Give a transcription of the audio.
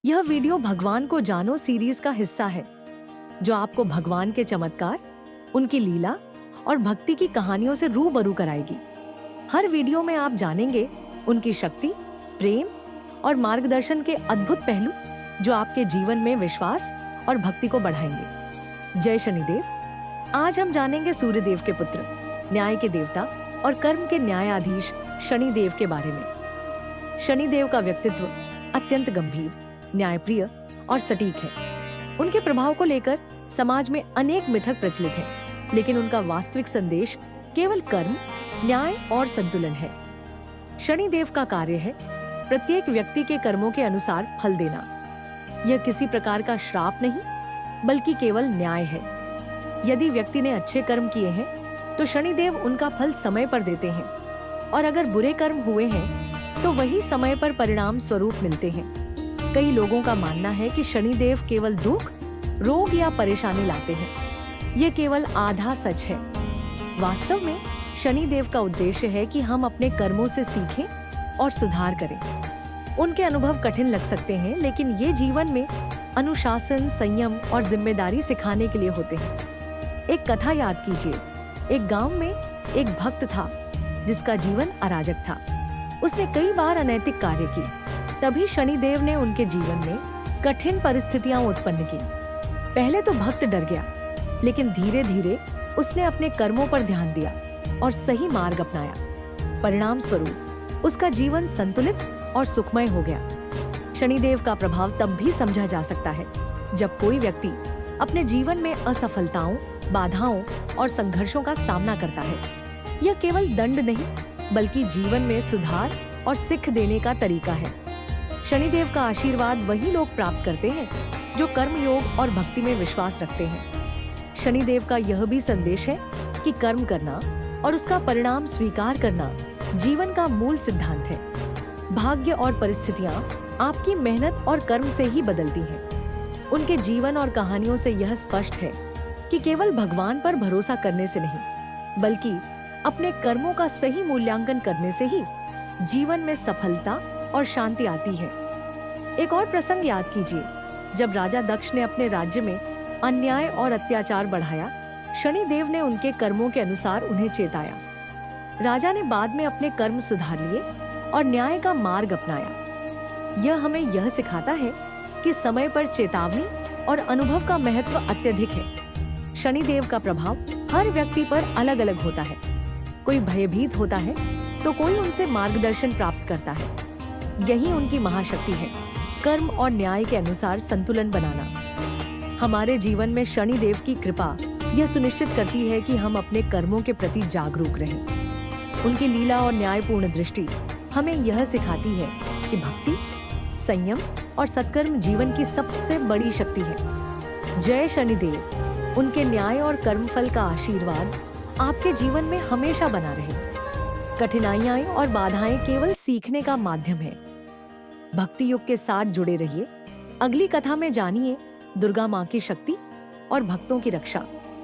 यह वीडियो भगवान को जानो सीरीज का हिस्सा है, जो आपको भगवान के चमत्कार, उनकी लीला और भक्ति की कहानियों से रूबरू कराएगी। हर वीडियो में आप जानेंगे उनकी शक्ति, प्रेम और मार्गदर्शन के अद्भुत पहलू, जो आपके जीवन में विश्वास और भक्ति को बढ़ाएंगे। जय शनिदेव। आज हम जानेंगे सूर्यदेव के पुत्र, न्याय के देवता और कर्म के न्यायाधीश शनिदेव के बारे में। शनिदेव का व्यक्तित्व अत्यंत गंभीर, न्यायप्रिय और सटीक है। उनके प्रभाव को लेकर समाज में अनेक मिथक प्रचलित हैं, लेकिन उनका वास्तविक संदेश केवल कर्म, न्याय और संतुलन है। शनिदेव का कार्य है प्रत्येक व्यक्ति के कर्मों के अनुसार फल देना। यह किसी प्रकार का श्राप नहीं, बल्कि केवल न्याय है। यदि व्यक्ति ने अच्छे कर्म किए हैं, तो शनिदेव उनका फल समय पर देते हैं, और अगर बुरे कर्म हुए हैं, तो वही समय पर परिणाम स्वरूप मिलते हैं। कई लोगों का मानना है कि शनिदेव केवल दुख, रोग या परेशानी लाते हैं। ये केवल आधा सच है। वास्तव में शनिदेव का उद्देश्य है कि हम अपने कर्मों से सीखें और सुधार करें। उनके अनुभव कठिन लग सकते हैं, लेकिन ये जीवन में अनुशासन, संयम और जिम्मेदारी सिखाने के लिए होते हैं। एक कथा याद कीजिए। एक गांव में एक भक्त था जिसका जीवन अराजक था। उसने कई बार अनैतिक कार्य की। तभी शनिदेव ने उनके जीवन में कठिन परिस्थितियां उत्पन्न की। पहले तो भक्त डर गया, लेकिन धीरे धीरे उसने अपने कर्मों पर ध्यान दिया और सही मार्ग अपनाया। परिणाम स्वरूप उसका जीवन संतुलित और सुखमय हो गया। शनिदेव का प्रभाव तब भी समझा जा सकता है जब कोई व्यक्ति अपने जीवन में असफलताओं, बाधाओं और संघर्षों का सामना करता है। यह केवल दंड नहीं, बल्कि जीवन में सुधार और सीख देने का तरीका है। शनिदेव का आशीर्वाद वही लोग प्राप्त करते हैं जो कर्म योग और भक्ति में विश्वास रखते हैं। शनिदेव का यह भी संदेश है कि कर्म करना और उसका परिणाम स्वीकार करना जीवन का मूल सिद्धांत है। भाग्य और परिस्थितियां आपकी मेहनत और कर्म से ही बदलती हैं। उनके जीवन और कहानियों से यह स्पष्ट है कि केवल भगवान पर भरोसा करने से नहीं, बल्कि अपने कर्मों का सही मूल्यांकन करने से ही जीवन में सफलता और शांति आती है। एक और प्रसंग याद कीजिए। जब राजा दक्ष ने अपने राज्य में अन्याय और अत्याचार बढ़ाया, शनिदेव ने उनके कर्मों के अनुसार उन्हें चेताया। राजा ने बाद में अपने कर्म सुधार लिए और न्याय का मार्ग अपनाया। यह हमें यह सिखाता है कि समय पर चेतावनी और अनुभव का महत्व अत्यधिक है। शनिदेव का प्रभाव हर व्यक्ति पर अलग अलग होता है। कोई भयभीत होता है, तो कोई उनसे मार्गदर्शन प्राप्त करता है। यही उनकी महाशक्ति है, कर्म और न्याय के अनुसार संतुलन बनाना। हमारे जीवन में शनिदेव की कृपा यह सुनिश्चित करती है कि हम अपने कर्मों के प्रति जागरूक रहें। उनकी लीला और न्यायपूर्ण दृष्टि हमें यह सिखाती है कि भक्ति, संयम और सत्कर्म जीवन की सबसे बड़ी शक्ति है। जय शनिदेव। उनके न्याय और कर्मफल का आशीर्वाद आपके जीवन में हमेशा बना रहे। कठिनाइयां और बाधाएं केवल सीखने का माध्यम है। भक्ति युग के साथ जुड़े रहिए। अगली कथा में जानिए दुर्गा माँ की शक्ति और भक्तों की रक्षा।